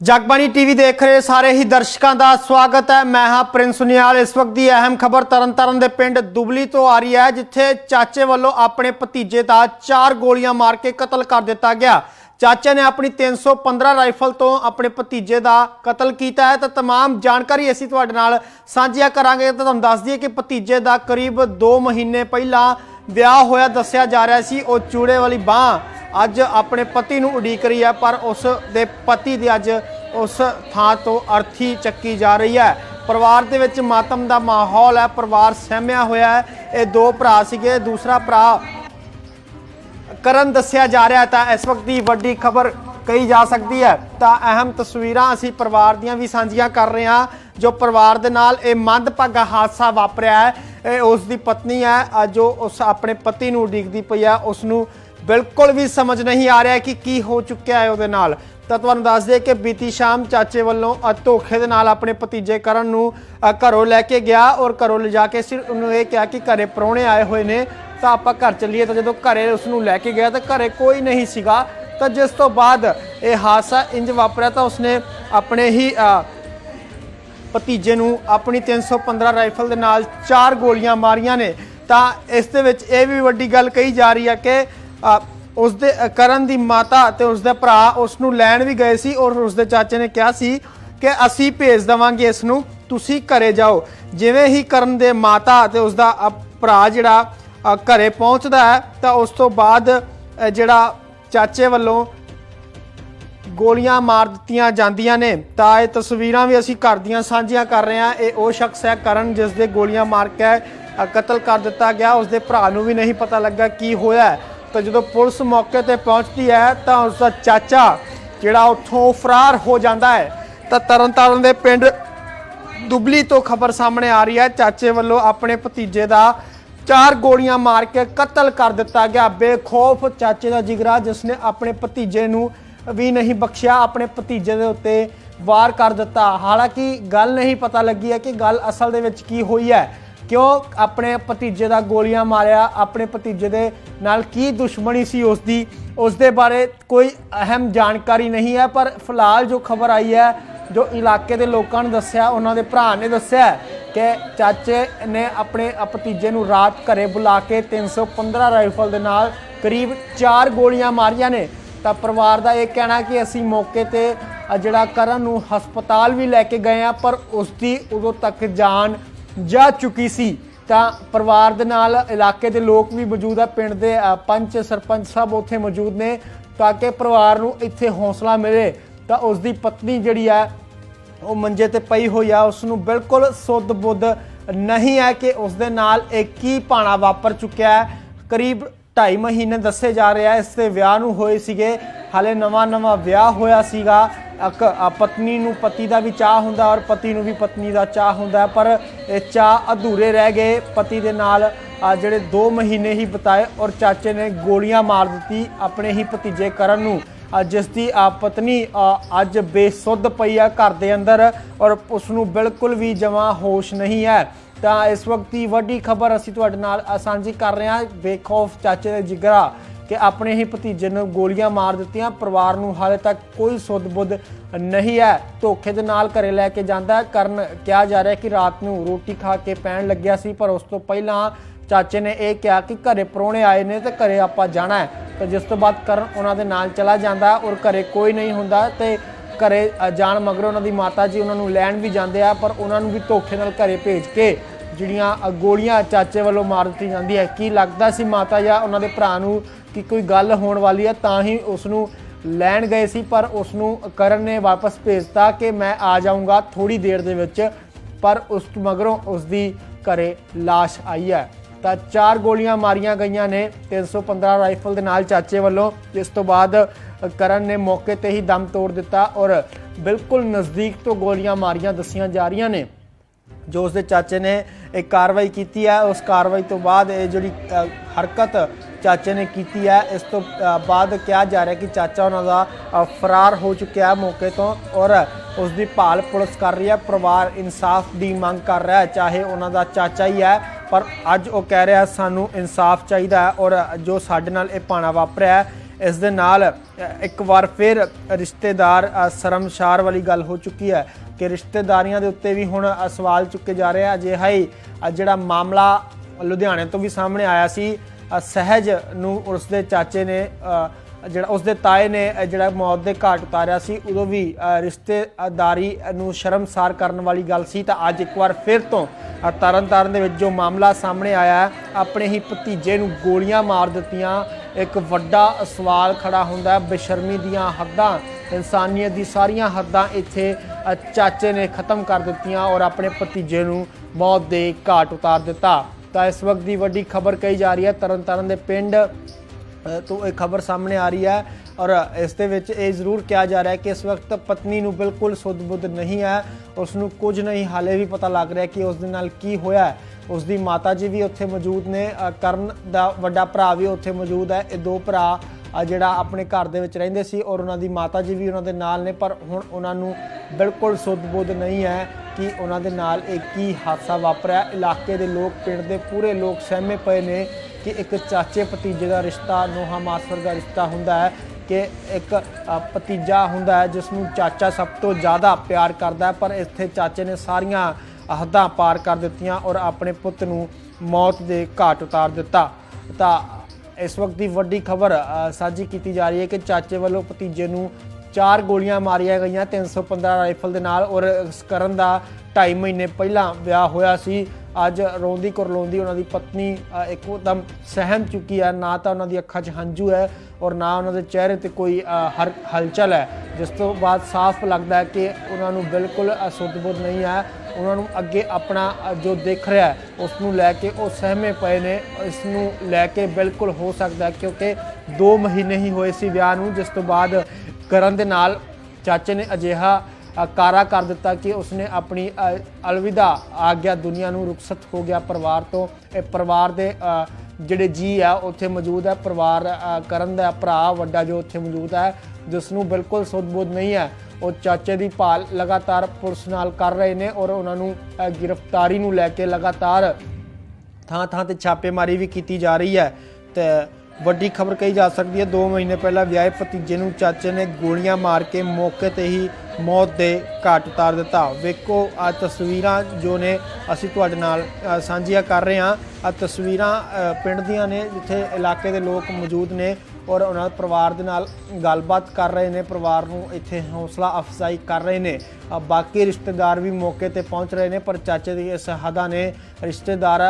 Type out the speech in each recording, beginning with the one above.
Jagbani TV देख रहे सारे ही दर्शकों का स्वागत है। मैं हाँ प्रिंस सुनियाल। इस वक्त की अहम खबर तरनतारन के पिंड दुबली तो आ रही है, जिथे चाचे वालों अपने भतीजे का 4 गोलियां मार के कतल कर दिता गया। चाचे ने अपनी 315 राइफल तो अपने भतीजे का कतल किया है। तो तमाम जानकारी असीं तुहाडे नाल साझियां करांगे। तो तुहानूं दस दईए कि भतीजे का करीब 2 महीने पहला विआह होया दस्सिया जा रहा सी। वो चूड़े वाली बांह अज अपने पति नूं उड़ीक रही है, पर उस दे पति दी अज उस थां तो अर्थी चक्की जा रही है। परिवार दे विच मातम का माहौल है, परिवार सहमिया होया है। ये 2 भरा सीगे, दूसरा भरा करन दस्सिया जा रहा है। तो इस वक्त की वड्डी खबर कही जा सकती है। तो अहम तस्वीरां असीं परिवार दियां भी साझियां कर रहे हैं, जो परिवार दे नाल ये मंदभागा हादसा वापरिया है। ये उसकी पत्नी है जो उस अपने पति नूं उड़ीकदी पई है। उसनूं बिल्कुल भी समझ नहीं आ रहा कि की हो चुकिया है उहदे नाल। तो तुहानूं दस दे कि बीती शाम चाचे वालों धोखे दे नाल अपने भतीजे करण नूं घरों लैके गया और घरों ले जाके सिर्फ उन्होंने ये कहा कि घरे प्राहुणे आए हुए ने, तो आपां घर चलीए। तो जो घरे उसनूं लैके गया तो घरे कोई नहीं सीगा। तो जिस तो बाद ये हादसा इंज वापरिया। तो उसने अपने ही भतीजे नूं अपनी 315 राइफल दे नाल 4 गोलियां मारियां ने। तो इस दे विच ये भी वड्डी गल कही जा रही है कि उसदे करण दी माता ते उसदे भरा उसनूं लैण भी गए सी और उसदे चाचे ने कहा सी कि असीं भेज देवांगे इसनूं, तुसीं घरे जाओ। जिवें ही करण दे माता ते उसदा भरा जिहड़ा घरे पहुंचदा है, तो उस तो बाद जिहड़ा चाचे वल्लों गोलियां मार दित्तियां जांदियां ने। तो ये तस्वीरां भी असीं घर दियां साझियां कर रहे हैं। ये वो शख्स है करण जिस दे गोलियां मार के कतल कर दिता गया। उसदे भरा नूं भी नहीं पता लगा की होया। तो जो पुलिस मौके पर पहुँचती है तो उसका चाचा जिहड़ा उत्थों फरार हो जाता है। तो तरनतारन दे पिंड दुबली तो खबर सामने आ रही है, चाचे वालों अपने भतीजे का 4 गोलियां मार के कतल कर दिता गया। बेखौफ चाचे का जिगरा, जिसने अपने भतीजे नूं भी नहीं बख्शिया, अपने भतीजे के उत्ते वार कर दिता। हालांकि गल नहीं पता लगी है कि गल असल दे विच की हुई है, क्यों अपने भतीजे का गोलियां मारिया, अपने भतीजे दे नाल की दुश्मनी सी उसदी, उसदे बारे कोई अहम जानकारी नहीं है। पर फिलहाल जो खबर आई है, जो इलाके के लोगों ने दस्सिया, उन्होंने भरा ने दस्सिया कि चाचे ने अपने भतीजे नूं रात घरे बुला के 315 राइफल दे नाल करीब 4 गोलियां मारियां ने। तो परिवार का यह कहना कि असी मौके पर जिहड़ा करण नूं हस्पताल भी लैके गए हैं, पर उसकी उदों तक जान जा चुकी सी। तो परिवार दे नाल इलाके के लोग भी मौजूद है, पिंड के पंच सरपंच सब उत्थे मौजूद ने, ताकि परिवार नूं इत्थे हौसला मिले। तो उसकी पत्नी जिहड़ी है वो मंजे ते पई हुई है, उसनूं बिल्कुल सुध बुध नहीं है कि उसदे नाल एक ही भाणा वापर चुकिया है। करीब 2.5 महीने दसे जा रहे हैं इसके विआह नूं होए सीगे। हाले नवा विआह होया सीगा। पत्नी नूं पति का भी चाह हुंदा और पति नूं भी पत्नी का चाह हुंदा, पर ये चाह अधूरे रह गए। पति दे नाल जिहड़े 2 महीने ही बिताए और चाचे ने गोलियां मार दी अपने ही भतीजे करण नूं, जिसकी पत्नी अज बेसुध पई है घर के अंदर और उसनूं बिल्कुल भी जमा होश नहीं है। तो इस वक्त की वड्डी खबर असीं तुहाडे नाल साझी कर रहे हैं। बेखौफ चाचे दे जिगरा कि अपने ही भतीजे ने गोलियां मार दित्तियां। परिवार नूं हाले तक कोई सुध बुध नहीं है। धोखे दे नाल घरे लैके जांदा। करन कहा जा रहा है कि रात नूं रोटी खा के पैण लग्या सी, पर उस तो पहलां चाचे ने यह कहा कि घरे प्राहुणे आए ने तो घरे आपां जाना है। तो जिस तो बाद करन उन्हां दे नाल चला जांदा और घरे कोई नहीं हुंदा। तो घरे जाण मगरों उन्हां दी माता जी उन्होंने लैण भी जाते हैं, पर उन्होंने भी धोखे नाल घरे भेज के जिहड़ियां गोलियां चाचे वालों मार दी जाती है। की लगता सी माता या उन्हां दे भरा नूं कि कोई गल होण वाली है, तां ही उसनूं लैण गए सी, पर उसनूं करण ने वापस भेजता कि मैं आ जाऊँगा थोड़ी देर दे विच। पर उस मगरों उसकी घरे लाश आई है। तो 4 गोलियां मारियां गईयां ने 315 राइफल के नाल चाचे वालों, जिस तो बाद करण ने मौके पर ही दम तोड़ दिता और बिल्कुल नज़दीक तो गोलियां मारियां दसियां जा रही ने। जो उसके चाचे ने एक कार्रवाई की है, उस कार्रवाई तो बाद ये जी हरकत चाचे ने की है। इस तो बाद कहा जा रहा है कि चाचा उन्होंने फरार हो चुका है मौके तो और उसकी भाल पुलिस कर रही है। परिवार इंसाफ की मंग कर रहा है, चाहे उन्होंने चाचा ही है, पर अज वो कह रहा है सानू इंसाफ चाहिए है और जो साडे नाल ये भाणा वापरिया है ਇਸ ਦੇ ਨਾਲ ਇੱਕ ਵਾਰ ਫਿਰ ਰਿਸ਼ਤੇਦਾਰ ਸ਼ਰਮਸਾਰ ਵਾਲੀ ਗੱਲ ਹੋ ਚੁੱਕੀ ਹੈ ਕਿ ਰਿਸ਼ਤੇਦਾਰੀਆਂ ਦੇ ਉੱਤੇ ਵੀ ਹੁਣ ਸਵਾਲ ਚੁੱਕੇ ਜਾ ਰਹੇ ਆ। ਅਜਿਹਾ ਹੀ ਜਿਹੜਾ ਮਾਮਲਾ ਲੁਧਿਆਣੇ ਤੋਂ ਵੀ ਸਾਹਮਣੇ ਆਇਆ ਸੀ। ਸਹਿਜ ਨੂੰ ਉਸਦੇ ਚਾਚੇ ਨੇ ਜਿਹੜਾ ਉਸਦੇ ਤਾਏ ਨੇ ਜਿਹੜਾ ਮੌਤ ਦੇ ਘਾਟ ਉਤਾਰਿਆ ਸੀ, ਉਦੋਂ ਵੀ ਰਿਸ਼ਤੇਦਾਰੀ ਨੂੰ ਸ਼ਰਮਸਾਰ ਕਰਨ ਵਾਲੀ ਗੱਲ ਸੀ। ਤਾਂ ਅੱਜ ਇੱਕ ਵਾਰ ਫਿਰ ਤੋਂ ਤਰਨਤਾਰਨ ਦੇ ਵਿੱਚ ਜੋ ਮਾਮਲਾ ਸਾਹਮਣੇ ਆਇਆ, ਆਪਣੇ ਹੀ ਭਤੀਜੇ ਨੂੰ ਗੋਲੀਆਂ ਮਾਰ ਦਿੱਤੀਆਂ। ਇੱਕ ਵੱਡਾ ਸਵਾਲ ਖੜਾ ਹੁੰਦਾ ਹੈ। ਬੇਸ਼ਰਮੀ ਦੀਆਂ ਹੱਦਾਂ, ਇਨਸਾਨੀਅਤ ਦੀ ਸਾਰੀਆਂ ਹੱਦਾਂ ਇੱਥੇ ਚਾਚੇ ਨੇ ਖਤਮ ਕਰ ਦਿੱਤੀਆਂ ਔਰ ਆਪਣੇ ਭਤੀਜੇ ਨੂੰ ਮੌਤ ਦੇ ਘਾਟ ਉਤਾਰ ਦਿੱਤਾ। ਤਾਂ ਇਸ ਵਕਤ ਦੀ ਵੱਡੀ ਖਬਰ ਕਹੀ ਜਾ ਰਹੀ ਹੈ, ਤਰਨਤਾਰਨ ਦੇ ਪਿੰਡ ਤੋਂ ਇਹ ਖਬਰ ਸਾਹਮਣੇ ਆ ਰਹੀ ਹੈ ਔਰ ਇਸ ਦੇ ਵਿੱਚ ਇਹ ਜ਼ਰੂਰ ਕਿਹਾ ਜਾ ਰਿਹਾ ਹੈ ਕਿ ਇਸ ਵਕਤ ਪਤਨੀ ਨੂੰ ਬਿਲਕੁਲ ਸੁੱਧ ਬੁੱਧ ਨਹੀਂ ਹੈ, ਉਸ ਨੂੰ ਕੁਝ ਨਹੀਂ ਹਾਲੇ ਵੀ ਪਤਾ ਲੱਗ ਰਿਹਾ ਕਿ ਉਸ ਦੇ ਨਾਲ ਕੀ ਹੋਇਆ। ਉਸ ਦੀ ਮਾਤਾ ਜੀ ਵੀ ਉੱਥੇ ਮੌਜੂਦ ਨੇ, ਕਰਨ ਦਾ ਵੱਡਾ ਭਰਾ ਵੀ ਉੱਥੇ ਮੌਜੂਦ ਹੈ। ਇਹ ਦੋ ਭਰਾ ਜਿਹੜਾ ਆਪਣੇ ਘਰ ਦੇ ਵਿੱਚ ਰਹਿੰਦੇ ਸੀ ਔਰ ਉਹਨਾਂ ਦੀ ਮਾਤਾ ਜੀ ਵੀ ਉਹਨਾਂ ਦੇ ਨਾਲ ਨੇ, ਪਰ ਹੁਣ ਉਹਨਾਂ ਨੂੰ ਬਿਲਕੁਲ ਸੁੱਧ ਬੁੱਧ ਨਹੀਂ ਹੈ ਕਿ ਉਹਨਾਂ ਦੇ ਨਾਲ ਇਹ ਕੀ ਹਾਦਸਾ ਵਾਪਰਿਆ। ਇਲਾਕੇ ਦੇ ਲੋਕ, ਪਿੰਡ ਦੇ ਪੂਰੇ ਲੋਕ ਸਹਿਮੇ ਪਏ ਨੇ ਕਿ ਇੱਕ ਚਾਚੇ ਭਤੀਜੇ ਦਾ ਰਿਸ਼ਤਾ ਨੋਹਾ ਮਾਸਰ ਦਾ ਰਿਸ਼ਤਾ ਹੁੰਦਾ ਹੈ, ਕਿ ਇੱਕ ਭਤੀਜਾ ਹੁੰਦਾ ਹੈ ਜਿਸ ਨੂੰ ਚਾਚਾ ਸਭ ਤੋਂ ਜ਼ਿਆਦਾ ਪਿਆਰ ਕਰਦਾ ਹੈ, ਪਰ ਇੱਥੇ ਚਾਚੇ ਨੇ ਸਾਰੀਆਂ ਹੱਦਾਂ ਪਾਰ ਕਰ ਦਿੱਤੀਆਂ ਔਰ ਆਪਣੇ ਪੁੱਤ ਨੂੰ ਮੌਤ ਦੇ ਘਾਟ ਉਤਾਰ ਦਿੱਤਾ। ਤਾਂ ਇਸ ਵਕਤ ਦੀ ਵੱਡੀ ਖਬਰ ਸਾਂਝੀ ਕੀਤੀ ਜਾ ਰਹੀ ਹੈ ਕਿ ਚਾਚੇ ਵੱਲੋਂ ਭਤੀਜੇ ਨੂੰ 4 ਗੋਲੀਆਂ ਮਾਰੀਆਂ ਗਈਆਂ 315 ਰਾਈਫਲ ਦੇ ਨਾਲ ਔਰ ਕਰਨ ਦਾ 2.5 ਮਹੀਨੇ ਪਹਿਲਾਂ ਵਿਆਹ ਹੋਇਆ ਸੀ। ਅੱਜ ਰੋਂਦੀ ਕੁਰਲਾਉਂਦੀ ਉਹਨਾਂ ਦੀ ਪਤਨੀ ਇੱਕਦਮ ਸਹਿਮ ਚੁੱਕੀ ਹੈ। ਨਾ ਤਾਂ ਉਹਨਾਂ ਦੀ ਅੱਖਾਂ 'ਚ ਹੰਝੂ ਹੈ ਔਰ ਨਾ ਉਹਨਾਂ ਦੇ ਚਿਹਰੇ ਤੇ ਕੋਈ ਹਲਚਲ ਹੈ, ਜਿਸ ਤੋਂ ਬਾਅਦ ਸਾਫ਼ ਲੱਗਦਾ ਹੈ ਕਿ ਉਹਨਾਂ ਨੂੰ ਬਿਲਕੁਲ ਸੁੱਧ ਬੁੱਧ ਨਹੀਂ ਹੈ। ਉਹਨਾਂ ਨੂੰ ਅੱਗੇ ਆਪਣਾ ਜੋ ਦਿਖ ਰਿਹਾ ਉਸ ਨੂੰ ਲੈ ਕੇ ਉਹ ਸਹਿਮੇ ਪਏ ਨੇ। ਇਸ ਨੂੰ ਲੈ ਕੇ ਬਿਲਕੁਲ ਹੋ ਸਕਦਾ ਕਿਉਂਕਿ 2 ਮਹੀਨੇ ਹੀ ਹੋਏ ਸੀ ਵਿਆਹ ਨੂੰ, ਜਿਸ ਤੋਂ ਬਾਅਦ ਕਰਨ ਦੇ ਨਾਲ ਚਾਚੇ ਨੇ ਅਜਿਹਾ ਕਾਰਾ ਕਰ ਦਿੱਤਾ ਕਿ ਉਸਨੇ ਆਪਣੀ ਅਲਵਿਦਾ ਆ ਗਿਆ, ਦੁਨੀਆ ਨੂੰ ਰੁਖਸਤ ਹੋ ਗਿਆ ਪਰਿਵਾਰ ਤੋਂ। ਇਹ ਪਰਿਵਾਰ ਦੇ ਜਿਹੜੇ ਜੀ ਆ ਉੱਥੇ ਮੌਜੂਦ ਹੈ। ਪਰਿਵਾਰ ਕਰਨ ਦਾ ਭਰਾ ਵੱਡਾ ਜੋ ਉੱਥੇ ਮੌਜੂਦ ਹੈ, ਜਿਸ ਨੂੰ ਬਿਲਕੁਲ ਸੁੱਧ ਬੁੱਧ ਨਹੀਂ ਹੈ, ਉਹ ਚਾਚੇ ਦੀ ਭਾਲ ਲਗਾਤਾਰ ਪੁਲਿਸ ਨਾਲ ਕਰ ਰਹੇ ਨੇ ਔਰ ਉਹਨਾਂ ਨੂੰ ਗ੍ਰਿਫਤਾਰੀ ਨੂੰ ਲੈ ਕੇ ਲਗਾਤਾਰ ਥਾਂ ਤੇ ਛਾਪੇਮਾਰੀ ਵੀ ਕੀਤੀ ਜਾ ਰਹੀ ਹੈ। ਤੇ ਵੱਡੀ ਖਬਰ ਕਹੀ ਜਾ ਸਕਦੀ ਹੈ, 2 ਮਹੀਨੇ ਪਹਿਲਾਂ ਵਿਆਹੇ ਭਤੀਜੇ ਨੂੰ ਚਾਚੇ ਨੇ ਗੋਲੀਆਂ ਮਾਰ ਕੇ ਮੌਕੇ ਤੇ ਹੀ ਮੌਤ ਦੇ ਘਾਟ ਉਤਾਰ ਦਿੱਤਾ। ਵੇਖੋ ਆ ਤਸਵੀਰਾਂ ਜੋ ਨੇ ਅਸੀਂ ਤੁਹਾਡੇ ਨਾਲ ਸਾਂਝੀਆਂ ਕਰ ਰਹੇ ਹਾਂ। ਆ ਤਸਵੀਰਾਂ ਪਿੰਡ ਦੀਆਂ ਨੇ ਜਿੱਥੇ ਇਲਾਕੇ ਦੇ ਲੋਕ ਮੌਜੂਦ ਨੇ ਔਰ ਉਹਨਾਂ ਪਰਿਵਾਰ ਦੇ ਨਾਲ ਗੱਲਬਾਤ ਕਰ ਰਹੇ ਨੇ, ਪਰਿਵਾਰ ਨੂੰ ਇੱਥੇ ਹੌਸਲਾ ਅਫਜ਼ਾਈ ਕਰ ਰਹੇ ਨੇ। ਬਾਕੀ ਰਿਸ਼ਤੇਦਾਰ ਵੀ ਮੌਕੇ ਤੇ ਪਹੁੰਚ ਰਹੇ ਨੇ, ਪਰ ਚਾਚੇ ਦੀ ਇਸ ਹੱਦਾਂ ਨੇ ਰਿਸ਼ਤੇਦਾਰ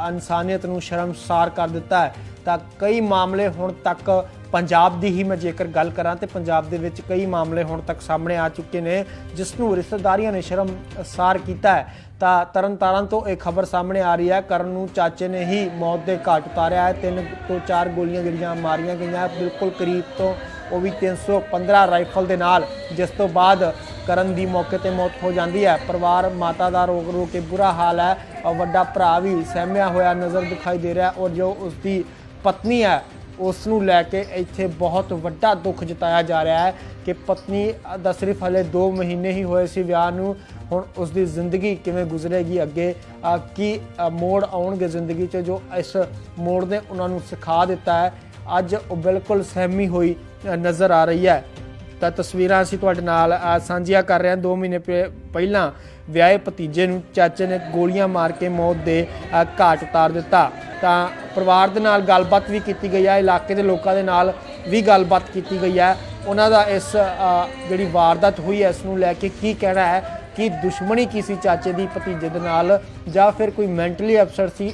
ਇਨਸਾਨੀਅਤ ਨੂੰ ਸ਼ਰਮਸਾਰ ਕਰ ਦਿੱਤਾ ਹੈ। ਤਾਂ ਕਈ ਮਾਮਲੇ ਹੁਣ ਤੱਕ ਪੰਜਾਬ ਦੀ ਹੀ ਮੈਂ ਜੇਕਰ ਗੱਲ ਕਰਾਂ ਤੇ ਪੰਜਾਬ ਦੇ ਵਿੱਚ ਕਈ ਮਾਮਲੇ ਹੁਣ ਤੱਕ ਸਾਹਮਣੇ ਆ ਚੁੱਕੇ ਨੇ ਜਿਸ ਨੂੰ ਰਿਸ਼ਤੇਦਾਰੀਆਂ ਨੇ ਸ਼ਰਮਸਾਰ ਕੀਤਾ ਹੈ। ਤਾਂ ਤਰਨਤਾਰਨ ਤੋਂ ਇਹ ਖਬਰ ਸਾਹਮਣੇ ਆ ਰਹੀ ਹੈ, ਕਰਨ ਨੂੰ ਚਾਚੇ ਨੇ ਹੀ ਮੌਤ ਦੇ ਘਾਟ ਉਤਾਰਿਆ ਹੈ। 3 ਤੋਂ 4 ਗੋਲੀਆਂ ਜਿਹੜੀਆਂ ਮਾਰੀਆਂ ਗਈਆਂ ਬਿਲਕੁਲ ਕਰੀਬ ਤੋਂ, ਉਹ ਵੀ 315 ਰਾਈਫਲ ਦੇ ਨਾਲ, ਜਿਸ ਤੋਂ ਬਾਅਦ ਕਰਨ ਦੀ ਮੌਕੇ ਤੇ ਮੌਤ ਹੋ ਜਾਂਦੀ ਹੈ। ਪਰਿਵਾਰ ਮਾਤਾ ਦਾ ਰੋ ਕੇ ਬੁਰਾ ਹਾਲ ਹੈ ਔਰ ਵੱਡਾ ਭਰਾ ਵੀ ਸਹਿਮਿਆ ਹੋਇਆ ਨਜ਼ਰ ਦਿਖਾਈ ਦੇ ਰਿਹਾ ਔਰ ਜੋ ਉਸਦੀ ਪਤਨੀ ਹੈ ਉਸ ਨੂੰ ਲੈ ਕੇ ਇੱਥੇ ਬਹੁਤ ਵੱਡਾ ਦੁੱਖ ਜਤਾਇਆ ਜਾ ਰਿਹਾ ਹੈ ਕਿ ਪਤਨੀ ਦਾ ਸਿਰਫ ਹਲੇ 2 ਮਹੀਨੇ ਹੀ ਹੋਏ ਸੀ ਵਿਆਹ ਨੂੰ। ਹੁਣ ਉਸ ਦੀ ਜ਼ਿੰਦਗੀ ਕਿਵੇਂ ਗੁਜ਼ਰੇਗੀ, ਅੱਗੇ ਕੀ ਮੋੜ ਆਉਣਗੇ ਜ਼ਿੰਦਗੀ 'ਚ ਜੋ ਇਸ ਮੋੜ ਨੇ ਉਹਨਾਂ ਨੂੰ ਸਿਖਾ ਦਿੱਤਾ ਹੈ। ਅੱਜ ਉਹ ਬਿਲਕੁਲ ਸਹਿਮੀ ਹੋਈ ਨਜ਼ਰ ਆ ਰਹੀ ਹੈ। ਤਾਂ ਤਸਵੀਰਾਂ ਅਸੀਂ ਤੁਹਾਡੇ ਨਾਲ ਸਾਂਝੀਆਂ ਕਰ ਰਹੇ ਹਾਂ। 2 ਮਹੀਨੇ ਪਹਿਲਾਂ ਵਿਆਹੇ ਭਤੀਜੇ ਨੂੰ ਚਾਚੇ ਨੇ ਗੋਲੀਆਂ ਮਾਰ ਕੇ ਮੌਤ ਦੇ ਘਾਟ ਉਤਾਰ ਦਿੱਤਾ। ਤਾਂ ਪਰਿਵਾਰ ਦੇ ਨਾਲ ਗੱਲਬਾਤ ਵੀ ਕੀਤੀ ਗਈ ਹੈ, ਇਲਾਕੇ ਦੇ ਲੋਕਾਂ ਦੇ ਨਾਲ ਵੀ ਗੱਲਬਾਤ ਕੀਤੀ ਗਈ ਹੈ। ਉਹਨਾਂ ਦਾ ਇਸ ਜਿਹੜੀ ਵਾਰਦਾਤ ਹੋਈ ਹੈ ਇਸ ਨੂੰ ਲੈ ਕੇ ਕੀ ਕਹਿਣਾ ਹੈ, ਕਿ ਦੁਸ਼ਮਣੀ ਕੀ ਸੀ ਚਾਚੇ ਦੀ ਭਤੀਜੇ ਦੇ ਨਾਲ ਜਾਂ ਫਿਰ ਕੋਈ ਮੈਂਟਲੀ ਅਪਸੈਟ ਸੀ,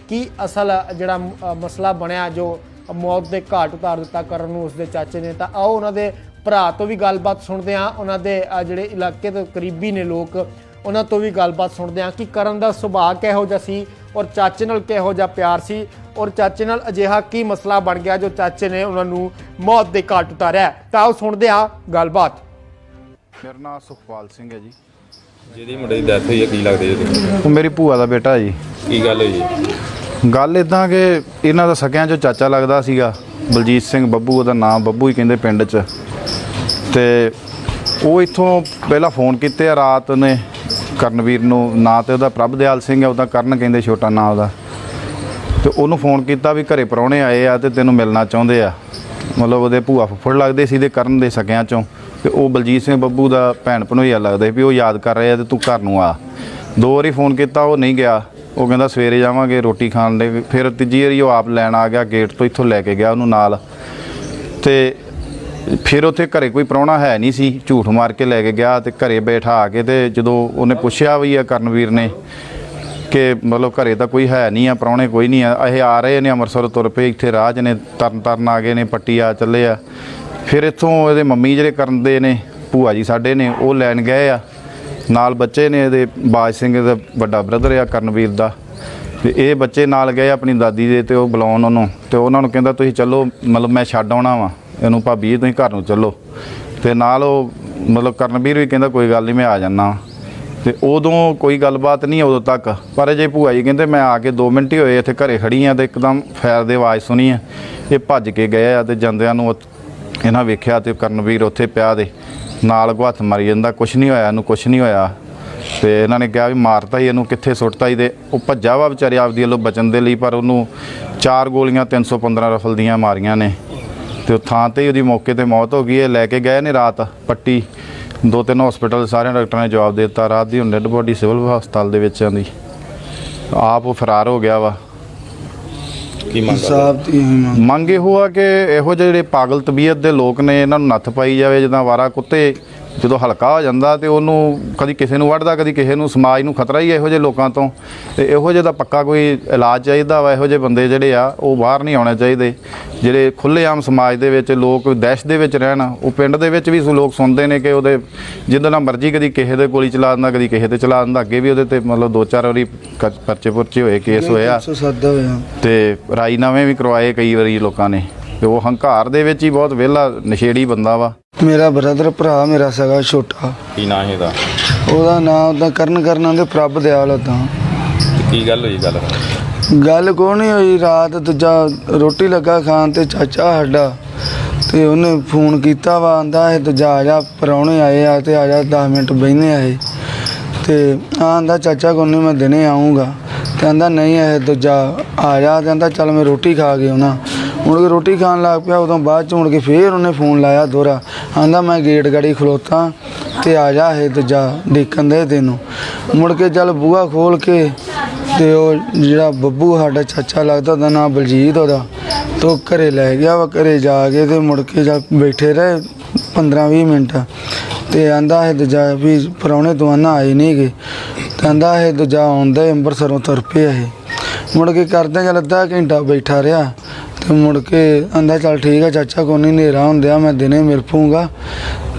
ਕੀ ਅਸਲ ਜਿਹੜਾ ਮਸਲਾ ਬਣਿਆ ਜੋ ਮੌਤ ਦੇ ਘਾਟ ਉਤਾਰ ਦਿੱਤਾ ਕਰਨ ਨੂੰ ਉਸਦੇ ਚਾਚੇ ਨੇ। ਤਾਂ ਆਓ ਉਹਨਾਂ ਦੇ ਭਰਾ ਤੋਂ ਵੀ ਗੱਲਬਾਤ ਸੁਣਦੇ ਹਾਂ, ਉਹਨਾਂ ਦੇ ਜਿਹੜੇ ਇਲਾਕੇ ਦੇ ਕਰੀਬੀ ਨੇ ਲੋਕ ਉਹਨਾਂ ਤੋਂ ਵੀ ਗੱਲਬਾਤ ਸੁਣਦੇ ਹਾਂ ਕਿ ਕਰਨ ਦਾ ਸੁਭਾਅ ਕਿਹੋ ਜਿਹਾ ਸੀ ਔਰ ਚਾਚੇ ਨਾਲ ਕਿਹੋ ਜਿਹਾ ਪਿਆਰ ਸੀ ਔਰ ਚਾਚੇ ਨਾਲ ਅਜਿਹਾ ਕੀ ਮਸਲਾ ਬਣ ਗਿਆ ਜੋ ਚਾਚੇ ਨੇ ਉਹਨਾਂ ਨੂੰ ਮੌਤ ਦੇ ਘਾਟ ਉਤਾਰਿਆ। ਤਾਂ ਆਓ ਸੁਣਦੇ ਹਾਂ ਗੱਲਬਾਤ। ਮੇਰਾ ਨਾਮ ਸੁਖਪਾਲ ਸਿੰਘ ਹੈ ਜੀ। ਜਿਹਦੀ ਮੁੰਡੇ ਦੀ ਡੈਥ ਹੋਈ ਹੈ ਕੀ ਲੱਗਦੇ ਜੀ ਤੁਹਾਨੂੰ? ਉਹ ਮੇਰੀ ਭੂਆ ਦਾ ਬੇਟਾ ਜੀ। ਕੀ ਗੱਲ ਹੋਈ ਜੀ? ਗੱਲ ਇਦਾਂ ਕਿ ਇਹਨਾਂ ਦਾ ਸਕਿਆਂ 'ਚੋਂ ਚਾਚਾ ਲੱਗਦਾ ਸੀਗਾ, ਬਲਜੀਤ ਸਿੰਘ ਬੱਬੂ ਉਹਦਾ ਨਾਮ, ਬੱਬੂ ਹੀ ਕਹਿੰਦੇ ਪਿੰਡ 'ਚ। ਤੇ ਉਹ ਇੱਥੋਂ ਪਹਿਲਾਂ ਫੋਨ ਕੀਤੇ ਆ ਰਾਤ ਨੇ ਕਰਨਵੀਰ ਨੂੰ, ਨਾਂ ਤੇ ਉਹਦਾ ਪ੍ਰਭਦਿਆਲ ਸਿੰਘ ਹੈ, ਉਹਦਾ ਕਰਨ ਕਹਿੰਦੇ ਛੋਟਾ ਨਾਂ ਉਹਦਾ। ਤੇ ਉਹਨੂੰ ਫੋਨ ਕੀਤਾ ਵੀ ਘਰੇ ਪ੍ਰਾਹੁਣੇ ਆਏ ਆ ਤੇ ਤੈਨੂੰ ਮਿਲਣਾ ਚਾਹੁੰਦੇ ਆ। ਮਤਲਬ ਉਹਦੇ ਭੂਆ ਫੁੱਫੜ ਲੱਗਦੇ ਸੀ ਤੇ ਕਰਨ ਦੇ ਸਕਿਆਂ ਚੋਂ, ਤੇ ਉਹ ਬਲਜੀਤ ਸਿੰਘ ਬੱਬੂ ਦਾ ਭੈਣ ਭਣੋਈਆ ਲੱਗਦਾ ਸੀ ਵੀ ਉਹ ਯਾਦ ਕਰ ਰਹੇ ਆ ਤੇ ਤੂੰ ਘਰ ਨੂੰ ਆ। 2 ਵਾਰੀ ਫੋਨ ਕੀਤਾ, ਉਹ ਨਹੀਂ ਗਿਆ। ਉਹ ਕਹਿੰਦਾ ਸਵੇਰੇ ਜਾਵਾਂਗੇ ਰੋਟੀ ਖਾਣ ਦੇ। ਫਿਰ ਤੀਜੀ ਵਾਰੀ ਉਹ ਆਪ ਲੈਣ ਆ ਗਿਆ, ਗੇਟ ਤੋਂ ਇੱਥੋਂ ਲੈ ਕੇ ਗਿਆ ਉਹਨੂੰ ਨਾਲ। ਤੇ ਫਿਰ ਉੱਥੇ ਘਰੇ ਕੋਈ ਪ੍ਰਾਹੁਣਾ ਹੈ ਨਹੀਂ ਸੀ, ਝੂਠ ਮਾਰ ਕੇ ਲੈ ਕੇ ਗਿਆ ਤੇ ਘਰੇ ਬੈਠਾ ਕੇ। ਤੇ ਜਦੋਂ ਉਹਨੇ ਪੁੱਛਿਆ ਵੀ ਆ ਕਰਨਵੀਰ ਨੇ ਕਿ ਮਤਲਬ ਘਰੇ ਤਾਂ ਕੋਈ ਹੈ ਨਹੀਂ ਆ, ਪ੍ਰਾਹੁਣੇ ਕੋਈ ਨਹੀਂ ਆ, ਇਹ ਆ ਰਹੇ ਨੇ ਅੰਮ੍ਰਿਤਸਰ ਤੁਰ ਪਏ, ਇੱਥੇ ਰਾਹ 'ਚ ਨੇ, ਤਰਨ ਆ ਗਏ ਨੇ, ਪੱਟੀ ਆ ਚੱਲੇ ਆ। ਫਿਰ ਇੱਥੋਂ ਇਹਦੇ ਮੰਮੀ ਜਿਹੜੇ ਕਰਨ ਦੇ ਨੇ, ਭੂਆ ਜੀ ਸਾਡੇ ਨੇ, ਉਹ ਲੈਣ ਗਏ ਆ ਨਾਲ। ਬੱਚੇ ਨੇ ਇਹਦੇ ਬਾਜ ਸਿੰਘ ਦਾ ਵੱਡਾ ਬ੍ਰਦਰ ਆ ਕਰਨਵੀਰ ਦਾ, ਤੇ ਇਹ ਬੱਚੇ ਨਾਲ ਗਏ ਆਪਣੀ ਦਾਦੀ ਦੇ, ਤੇ ਉਹ ਬੁਲਾਉਣ ਉਹਨੂੰ, ਤੇ ਉਹਨਾਂ ਨੂੰ ਕਹਿੰਦਾ ਤੁਸੀਂ ਚੱਲੋ, ਮਤਲਬ ਮੈਂ ਛੱਡ ਆਉਣਾ ਵਾ ਇਹਨੂੰ, ਭਾਬੀ ਤੁਸੀਂ ਘਰ ਨੂੰ ਚੱਲੋ। ਤੇ ਨਾਲ ਉਹ ਮਤਲਬ ਕਰਨਵੀਰ ਵੀ ਕਹਿੰਦਾ ਕੋਈ ਗੱਲ ਨਹੀਂ ਮੈਂ ਆ ਜਾਂਦਾ। ਤੇ ਉਦੋਂ ਕੋਈ ਗੱਲਬਾਤ ਨਹੀਂ ਉਦੋਂ ਤੱਕ, ਪਰ ਜੇ ਭੂਆ ਜੀ ਕਹਿੰਦੇ ਮੈਂ ਆ ਕੇ 2 ਮਿੰਟ ਹੀ ਹੋਏ ਇੱਥੇ ਘਰੇ ਖੜੀ ਆ, ਤੇ ਇੱਕਦਮ ਫਾਇਰ ਦੀ ਆਵਾਜ਼ ਸੁਣੀ ਆ, ਇਹ ਭੱਜ ਕੇ ਗਏ ਆ। ਤੇ ਜਾਂਦਿਆਂ ਨੂੰ ਇਹਨਾਂ ਵੇਖਿਆ ਤੇ ਕਰਨਵੀਰ ਉੱਥੇ ਪਿਆ ਦੇ ਨਾਲ ਅੱਗੋਂ ਹੱਥ ਮਾਰੀ ਜਾਂਦਾ, ਕੁਛ ਨਹੀਂ ਹੋਇਆ ਇਹਨੂੰ, ਕੁਛ ਨਹੀਂ ਹੋਇਆ। ਤੇ ਇਹਨਾਂ ਨੇ ਕਿਹਾ ਵੀ ਮਾਰਤਾ ਹੀ ਇਹਨੂੰ, ਕਿੱਥੇ ਸੁੱਟਤਾ ਹੀ। ਤੇ ਉਹ ਭੱਜਾ ਵਾ ਵਿਚਾਰੇ ਆਪਦੀ ਵੱਲੋਂ ਬਚਣ ਦੇ ਲਈ, ਪਰ ਉਹਨੂੰ 4 ਗੋਲੀਆਂ 315 ਰਫਲ ਦੀਆਂ ਮਾਰੀਆਂ ਨੇ। ਤੇ ਉਹ ਥਾਂ ਤੇ ਹੀ ਉਹਦੀ ਮੌਕੇ ਤੇ ਮੌਤ ਹੋ ਗਈ। ਇਹ ਲੈ ਕੇ ਗਏ ਨੇ ਰਾਤ ਪੱਟੀ, 2-3 ਹਸਪੀਟਲ, ਸਾਰਿਆਂ ਡਾਕਟਰਾਂ ਨੇ ਜਵਾਬ ਦੇ ਦਿੱਤਾ। ਰਾਤ ਦੀ ਹੁਣ ਡੈੱਡ ਬੋਡੀ ਸਿਵਲ ਹਸਪਤਾਲ ਦੇ ਵਿੱਚ ਆਂਦੀ, ਆਪ ਉਹ ਫਰਾਰ ਹੋ ਗਿਆ ਵਾ। ਕੀ ਮੰਗ ਇਹੋ ਆ ਕਿ ਇਹੋ ਜਿਹੇ ਜਿਹੜੇ ਪਾਗਲ ਤਬੀਅਤ ਦੇ ਲੋਕ ਨੇ, ਇਹਨਾਂ ਨੂੰ ਨੱਥ ਪਾਈ ਜਾਵੇ। ਜਿੱਦਾਂ ਵਾਰਾ ਕੁੱਤੇ ਜਦੋਂ ਹਲਕਾ ਹੋ ਜਾਂਦਾ ਤੇ ਉਹਨੂੰ ਕਦੀ ਕਿਸੇ ਨੂੰ ਵੱਢਦਾ, ਕਦੀ ਕਿਸੇ ਨੂੰ, ਸਮਾਜ ਨੂੰ ਖਤਰਾ ਹੀ ਇਹੋ ਜਿਹੇ ਲੋਕਾਂ ਤੋਂ। ਤੇ ਇਹੋ ਜਿਹੇ ਦਾ ਪੱਕਾ ਕੋਈ ਇਲਾਜ ਚਾਹੀਦਾ ਵਾ। ਇਹੋ ਜਿਹੇ ਬੰਦੇ ਜਿਹੜੇ ਆ ਉਹ ਬਾਹਰ ਨਹੀਂ ਆਉਣੇ ਚਾਹੀਦੇ, ਜਿਹੜੇ ਖੁੱਲ੍ਹੇਆਮ ਸਮਾਜ ਦੇ ਵਿੱਚ ਲੋਕ ਦਹਿਸ਼ਤ ਦੇ ਵਿੱਚ ਰਹਿਣ। ਉਹ ਪਿੰਡ ਦੇ ਵਿੱਚ ਵੀ ਲੋਕ ਸੁਣਦੇ ਨੇ ਕਿ ਉਹਦੇ ਜਿੱਦਾਂ ਨਾਲ ਮਰਜ਼ੀ ਕਦੀ ਕਿਸੇ ਦੇ ਗੋਲੀ ਚਲਾ ਦਿੰਦਾ, ਕਦੀ ਕਿਸੇ ਤੇ ਚਲਾ ਦਿੰਦਾ। ਅੱਗੇ ਵੀ ਉਹਦੇ ਤੇ ਮਤਲਬ 2-4 ਵਾਰੀ ਪਰਚੇ ਹੋਏ, ਕੇਸ ਹੋਇਆ, ਤੇ ਰਾਜੀਨਾਮੇ ਵੀ ਕਰਵਾਏ ਕਈ ਵਾਰੀ ਲੋਕਾਂ ਨੇ। ਤੇ ਉਹ ਹੰਕਾਰ ਦੇ ਵਿੱਚ ਹੀ ਬਹੁਤ ਵਿਹਲਾ ਨਸ਼ੇੜੀ ਬੰਦਾ ਵਾ। ਮੇਰਾ ਬ੍ਰਦਰ ਭਰਾ ਮੇਰਾ ਸਗਾ ਛੋਟਾ। ਕੀ ਨਾਂ ਹੈ ਇਹਦਾ? ਉਹਦਾ ਨਾਂ ਉਹਦਾ ਕਰਨ ਦੇ ਪ੍ਰਭ ਦਿਆਲ ਉਦਾਂ। ਕੀ ਗੱਲ ਹੋਈ? ਗੱਲ ਕੋਈ ਨਹੀਂ ਹੋਈ। ਰਾਤ ਦੂਜਾ ਰੋਟੀ ਲੱਗਾ ਖਾਣ ਤੇ ਚਾਚਾ ਸਾਡਾ, ਤੇ ਉਹਨੇ ਫੋਨ ਕੀਤਾ ਵਾ, ਆਂਦਾ ਇਹ ਦੂਜਾ ਆ ਜਾ, ਪ੍ਰਾਹੁਣੇ ਆਏ ਆ ਤੇ ਆ ਜਾ 10 ਮਿੰਟ ਬਹਿਨੇ ਆਏ। ਤੇ ਆਂਦਾ ਚਾਚਾ ਕੋਈ ਨਹੀਂ ਮੈਂ ਦਿਨੇ ਆਊਂਗਾ। ਤੇ ਆਂਦਾ ਨਹੀਂ ਇਹ ਦੂਜਾ ਆ ਜਾ। ਤੇ ਆਂਦਾ ਚੱਲ ਮੈਂ ਰੋਟੀ ਖਾ ਕੇ ਆਉਣਾ। ਮੁੜ ਕੇ ਰੋਟੀ ਖਾਣ ਲੱਗ ਪਿਆ। ਉਦੋਂ ਬਾਅਦ 'ਚ ਮੁੜ ਕੇ ਫੇਰ ਉਹਨੇ ਫੋਨ ਲਾਇਆ ਦੋਹਰਾ, ਆਂਦਾ ਮੈਂ ਗੇਟ ਗਾੜੀ ਖਲੋਤਾ ਤੇ ਆ ਜਾ ਇਹ ਦੂਜਾ ਦੇਖਣ ਦੇ ਤੈਨੂੰ। ਮੁੜ ਕੇ ਚੱਲ ਬੂਹਾ ਖੋਲ ਕੇ, ਤੇ ਉਹ ਜਿਹੜਾ ਬੱਬੂ ਸਾਡਾ ਚਾਚਾ ਲੱਗਦਾ, ਉਹਦਾ ਨਾਂ ਬਲਜੀਤ ਉਹਦਾ, ਤੇ ਉਹ ਘਰੇ ਲੈ ਗਿਆ ਵਾ। ਘਰੇ ਜਾ ਕੇ ਤੇ ਮੁੜ ਕੇ ਜਾ ਬੈਠੇ ਰਹੇ 15-20 ਮਿੰਟ। ਤੇ ਆਂਦਾ ਇਹ ਦੂਜਾ ਵੀ ਪ੍ਰਾਹੁਣੇ ਦੁਆਨਾ ਆਏ ਨਹੀਂ ਗਏ। ਤੇ ਆਂਦਾ ਇਹ ਦੂਜਾ ਆਉਂਦਾ ਅੰਮ੍ਰਿਤਸਰੋਂ ਤੁਰ ਪਿਆ ਇਹ। ਮੁੜ ਕੇ ਕਰਦੇ ਚੱਲ ਅੱਧਾ ਘੰਟਾ ਬੈਠਾ ਰਿਹਾ। ਤੇ ਮੁੜ ਕੇ ਆਂਦਾ ਚੱਲ ਠੀਕ ਆ ਚਾਚਾ, ਕੋਈ ਨਹੀਂ ਹਨੇਰਾ ਹੁੰਦਿਆ ਮੈਂ ਦਿਨੇ ਮਿਲ ਪਊਂਗਾ।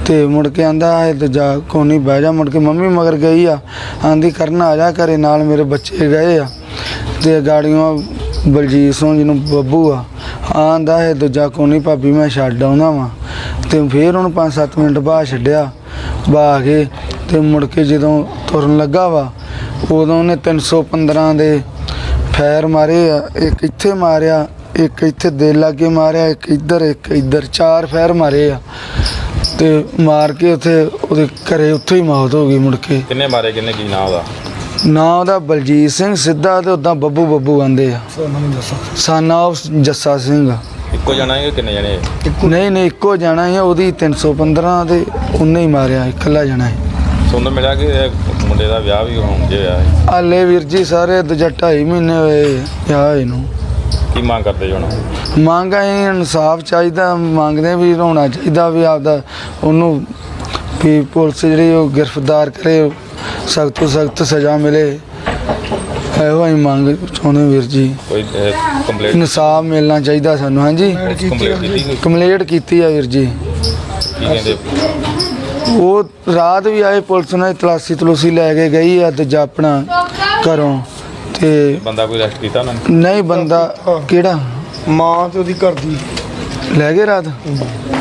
ਤੇ ਮੁੜ ਕੇ ਆਂਦਾ ਇਹ ਦੂਜਾ ਕੋਈ ਨਹੀਂ ਬਹਿ ਜਾ। ਮੁੜ ਕੇ ਮੰਮੀ ਮਗਰ ਗਈ ਆ, ਆਂਦੀ ਕਰਨ ਆ ਜਾ ਘਰੇ, ਨਾਲ ਮੇਰੇ ਬੱਚੇ ਗਏ ਆ। ਤੇ ਗਾੜੀਆਂ ਬਲਜੀਤ ਸਿੰਘ ਜਿਹਨੂੰ ਬੱਬੂ ਆ, ਆਂਦਾ ਇਹ ਦੂਜਾ ਕੋਈ ਨਹੀਂ ਭਾਬੀ ਮੈਂ ਛੱਡ ਆਉਣਾ ਵਾ। ਤੇ ਫਿਰ ਉਹਨੂੰ 5-7 ਮਿੰਟ ਬਾਅਦ ਛੱਡਿਆ ਬਾਹ ਕੇ। ਤੇ ਮੁੜ ਕੇ ਜਦੋਂ ਤੁਰਨ ਲੱਗਾ ਵਾ, ਉਦੋਂ ਉਹਨੇ 315 ਦੇ ਫੈਰ ਮਾਰੇ ਆ। ਇੱਕ ਇੱਥੇ ਮਾਰਿਆ, ਇੱਕ ਇੱਥੇ ਦਿਲ ਲਾਗੇ ਮਾਰਿਆ, ਇੱਕ ਇੱਧਰ 4 ਫੈਰ ਮਾਰੇ ਆ। ਤੇ ਮਾਰ ਕੇ ਉੱਥੇ ਉਹਦੇ ਘਰੇ ਉੱਥੇ ਹੀ ਮੌਤ ਹੋ ਗਈ। ਮੁੜ ਕੇ ਕਿੰਨੇ ਮਾਰੇ, ਕਿੰਨੇ? ਕੀ ਨਾਂ ਉਹਦਾ? ਨਾਂ ਉਹਦਾ ਬਲਜੀਤ ਸਿੰਘ ਸਿੱਧਾ, ਤੇ ਉੱਦਾਂ ਬੱਬੂ ਆਂਦੇ ਆ। ਸਾਨਾ ਜੱਸਾ ਸਿੰਘ। ਇੱਕੋ ਜਣਾ ਹੈ ਕਿ ਕਿੰਨੇ ਜਣੇ? ਨਹੀਂ ਇੱਕੋ ਜਾਣਾ ਹੀ ਆ। ਉਹਦੀ 315 ਤੇ ਉਹਨੇ ਹੀ ਮਾਰਿਆ, ਇਕੱਲਾ ਜਾਣਾ ਹੈ। ਸੁਣਨ ਮਿਲਿਆ ਕਿ ਇਹ ਮੁੰਡੇ ਦਾ ਵਿਆਹ ਵੀ ਹੋਣ ਜਿਹਾ ਹੈ। ਹਾਲੇ ਵੀਰ ਜੀ ਸਾਰੇ ਦੂਜਾ 2.5 ਮਹੀਨੇ ਹੋਏ ਵਿਆਹ ਇਹਨੂੰ। ਕੀ ਮੰਗ ਕਰਦੇ ਹੁਣ? ਮੰਗ ਅਸੀਂ ਇਨਸਾਫ ਚਾਹੀਦਾ, ਮੰਗਦੇ ਵੀ ਹੋਣਾ ਚਾਹੀਦਾ ਵੀ ਆਪਦਾ ਉਹਨੂੰ ਵੀ ਪੁਲਿਸ ਜਿਹੜੀ ਉਹ ਗ੍ਰਿਫਤਾਰ ਕਰੇ, ਸਖਤ ਤੋਂ ਸਖਤ ਸਜ਼ਾ ਮਿਲੇ। ਇਹੋ ਅਸੀਂ ਮੰਗ ਚਾਹੁੰਦੇ ਵੀਰ ਜੀ। ਕੋਈ ਕੰਪਲੇਂਟ? ਇਨਸਾਫ ਮਿਲਣਾ ਚਾਹੀਦਾ ਸਾਨੂੰ। ਹਾਂਜੀ ਕੰਪਲੇਂਟ ਕੀਤੀ ਆ ਵੀਰ ਜੀ। ਕੀ ਕਹਿੰਦੇ? ਉਹ ਰਾਤ ਵੀ ਆਏ, ਪੁਲਿਸ ਨੇ ਤਲਾਸੀ ਲੈ ਕੇ ਗਈ ਆ ਦੂਜਾ ਆਪਣਾ ਘਰੋਂ। ਤੇ ਬੰਦਾ ਕੋਈ ਅਰੈਸਟ ਕੀਤਾ ਉਹਨਾਂ ਨੇ? ਨਹੀਂ ਬੰਦਾ ਕਿਹੜਾ? ਮਾਂ ਤੇ ਉਹਦੀ ਘਰ ਦੀ ਲੈ ਗਏ ਰਾਤ।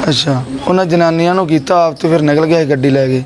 ਅੱਛਾ, ਉਹਨਾਂ ਜਨਾਨੀਆਂ ਨੂੰ ਕੀਤਾ ਆਪ ਤੇ ਫਿਰ ਨਿਕਲ ਗਿਆ ਗੱਡੀ ਲੈ ਕੇ।